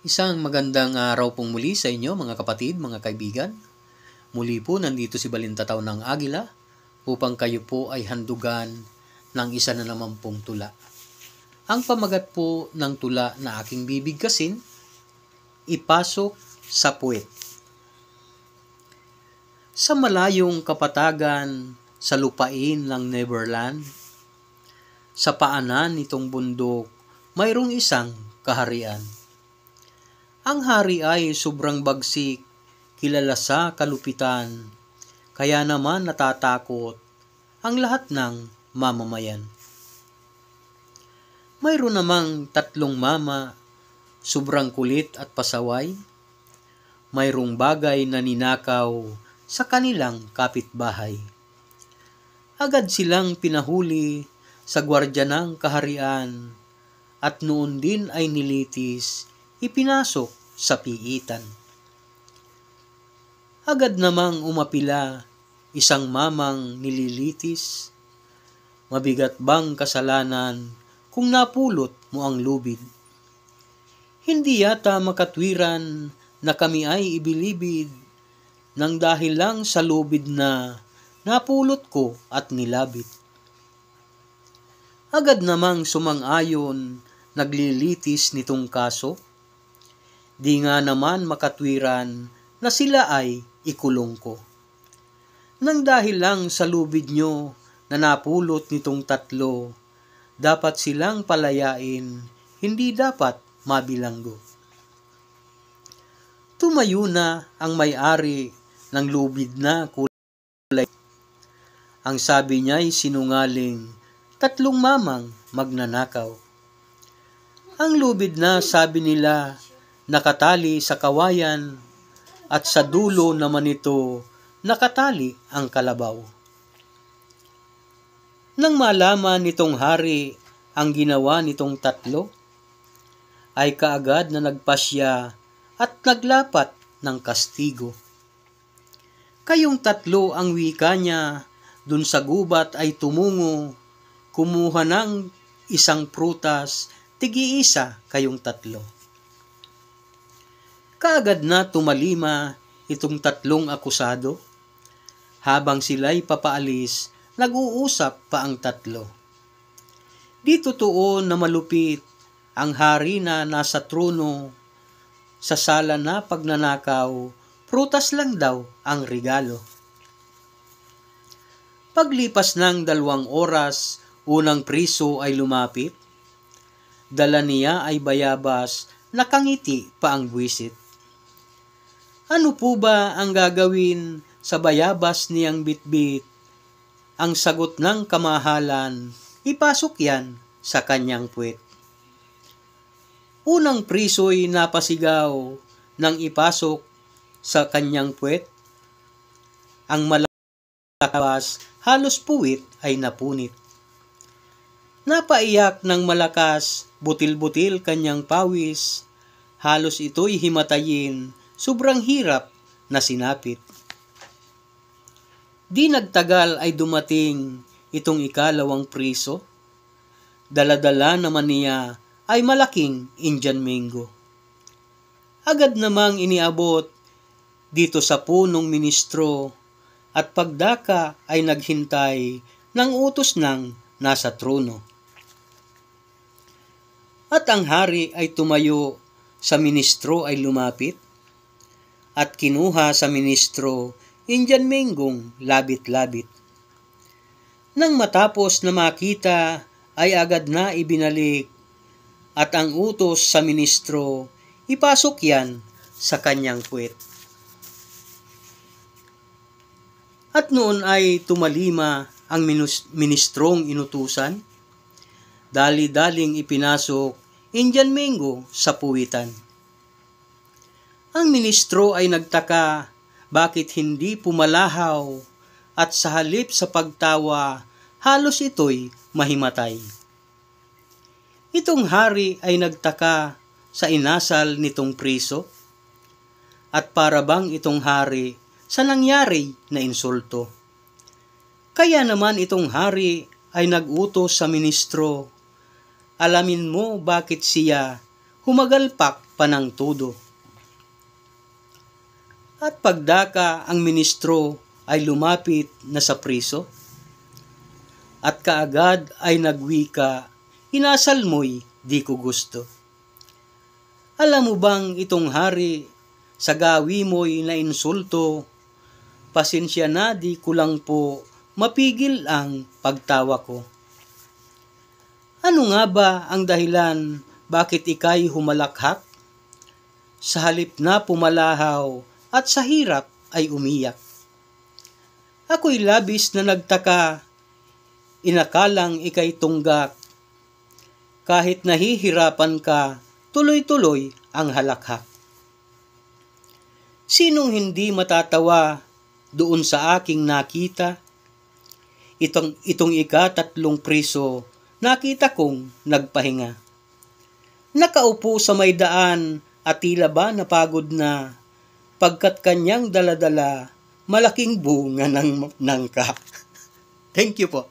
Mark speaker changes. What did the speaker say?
Speaker 1: Isang magandang araw pong muli sa inyo mga kapatid, mga kaibigan. Muli po nandito si Balintataw ng Agila upang kayo po ay handugan ng isa na naman pong tula. Ang pamagat po ng tula na aking bibigkasin, Ipasok sa Puwet. Sa malayong kapatagan sa lupain ng Neverland, sa paanan nitong bundok, mayroong isang kaharian. Ang hari ay sobrang bagsik, kilala sa kalupitan, kaya naman natatakot ang lahat ng mamamayan. Mayroon namang 3 mama, sobrang kulit at pasaway. Mayroong bagay na ninakaw sa kanilang kapitbahay. Agad silang pinahuli sa gwardya ng kaharian at noon din ay nilitis, ipinasok sa piitan. Agad namang umapila isang mamang nililitis. Mabigat bang kasalanan kung napulot mo ang lubid? Hindi yata makatwiran na kami ay ibilibid nang dahil lang sa lubid na napulot ko at nilabit. Agad namang sumang-ayon naglilitis nitong kaso. Di nga naman makatwiran na sila ay ikulong ko. Nang dahil lang sa lubid nyo na napulot nitong 3, dapat silang palayain, hindi dapat mabilanggo. Tumayo na ang may-ari ng lubid na kulay. Ang sabi niya'y sinungaling, 3 mamang magnanakaw. Ang lubid na sabi nila, nakatali sa kawayan at sa dulo naman ito nakatali ang kalabaw. Nang malaman nitong hari ang ginawa nitong 3, ay kaagad na nagpasya at naglapat ng kastigo. Kayong 3 ang wika niya, dun sa gubat ay tumungo, kumuha ng isang prutas, tig-iisa kayong 3. Kaagad na tumalima itong 3 akusado. Habang sila'y papaalis, nag-uusap pa ang 3. Di totoo na malupit ang hari na nasa trono, sa sala na pagnanakaw, prutas lang daw ang regalo. Paglipas ng 2 oras, unang priso ay lumapit. Dala niya ay bayabas, nakangiti pa ang buwisit. Ano po ba ang gagawin sa bayabas niyang bitbit? Ang sagot ng kamahalan, ipasok yan sa kanyang puwet. Unang priso'y napasigaw nang ipasok sa kanyang puwet. Ang malakas, halos puwit ay napunit. Napaiyak ng malakas, butil-butil kanyang pawis, halos ito'y himatayin, sobrang hirap na sinapit. Di nagtagal ay dumating itong 2 priso. Dala-dala naman niya ay malaking Indian mango. Agad namang iniabot dito sa punong ministro at pagdaka ay naghintay ng utos ng nasa trono. At ang hari ay tumayo, sa ministro ay lumapit at kinuha sa ministro Indian manggong labit-labit. Nang matapos na makita ay agad na ibinalik at ang utos sa ministro, ipasok yan sa kanyang puwet. At noon ay tumalima ang ministrong inutusan, dali-daling ipinasok Indian mango sa puwitan. Ang ministro ay nagtaka bakit hindi pumalahaw at sa halip sa pagtawa, halos ito'y mahimatay. Itong hari ay nagtaka sa inasal nitong priso at para bang itong hari sa nangyari na insulto. Kaya naman itong hari ay nag-utos sa ministro, alamin mo bakit siya humagalpak panangtudo. At pagdaka ang ministro ay lumapit na sa priso, at kaagad ay nagwika, inasal mo'y di ko gusto. Alam mo bang itong hari, sa gawi mo'y nainsulto, pasensya na di ko lang po mapigil ang pagtawa ko. Ano nga ba ang dahilan bakit ika'y humalakhak? Sa halip na pumalahaw at sa hirap ay umiyak. Ako'y labis na nagtaka, inakalang ika'y tunggak. Kahit nahihirapan ka, tuloy-tuloy ang halakhak. Sinong hindi matatawa doon sa aking nakita? Itong ika-3 priso, nakita kong nagpahinga. Nakaupo sa may daan at tila ba napagod na, pagkat kanyang daladala malaking bunga ng nangka. Thank you po.